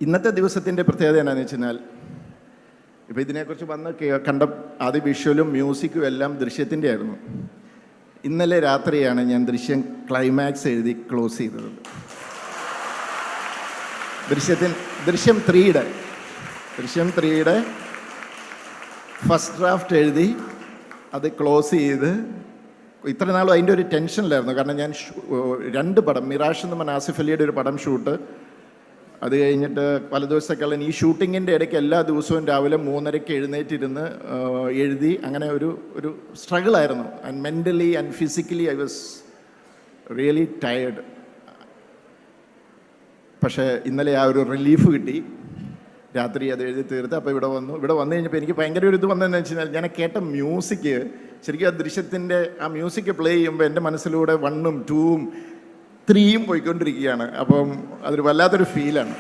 ഇന്നത്തെ ദിവസത്തിൻ്റെ പ്രത്യേകത എന്താണെന്ന് വെച്ച് കഴിഞ്ഞാൽ, ഇപ്പോൾ ഇതിനെക്കുറിച്ച് വന്ന് കണ്ട ആദ്യ വിഷ്വലും മ്യൂസിക്കും എല്ലാം ദൃശ്യത്തിൻ്റെ ആയിരുന്നു. ഇന്നലെ രാത്രിയാണ് ഞാൻ ക്ലൈമാക്സ് എഴുതി ക്ലോസ് ചെയ്തത്. ദൃശ്യം 3യുടെ ഫസ്റ്റ് ഡ്രാഫ്റ്റ് എഴുതി അത് ക്ലോസ് ചെയ്ത് ഇത്ര നാളും അതിൻ്റെ ഒരു ടെൻഷനിലായിരുന്നു. കാരണം ഞാൻ 2 പടം, മിറാഷ് എന്ന് പറഞ്ഞ ആസിഫ് അലിയുടെ ഒരു പടം ഷൂട്ട്, അത് കഴിഞ്ഞിട്ട് പല ദിവസത്തേക്കുള്ള ഈ ഷൂട്ടിങ്ങിൻ്റെ ഇടയ്ക്ക് എല്ലാ ദിവസവും രാവിലെ 3:30 എഴുന്നേറ്റിരുന്ന് എഴുതി. അങ്ങനെ ഒരു സ്ട്രഗിളായിരുന്നു. And mentally and physically I was really tired. പക്ഷേ ഇന്നലെ ആ ഒരു റിലീഫ് കിട്ടി. രാത്രി അത് എഴുതി തീർത്ത്. അപ്പോൾ ഇവിടെ വന്നു കഴിഞ്ഞപ്പോൾ എനിക്ക് ഭയങ്കര ഒരു ഇത് വന്നതെന്ന് വെച്ച് കഴിഞ്ഞാൽ, ഞാൻ കേട്ട മ്യൂസിക് ശരിക്കും ആ ദൃശ്യത്തിൻ്റെ ആ മ്യൂസിക് പ്ലേ ചെയ്യുമ്പോൾ എൻ്റെ മനസ്സിലൂടെ 1ഉം 2ഉം 3ഉം പോയിക്കൊണ്ടിരിക്കുകയാണ്. അപ്പം അതൊരു വല്ലാത്തൊരു ഫീലാണ്.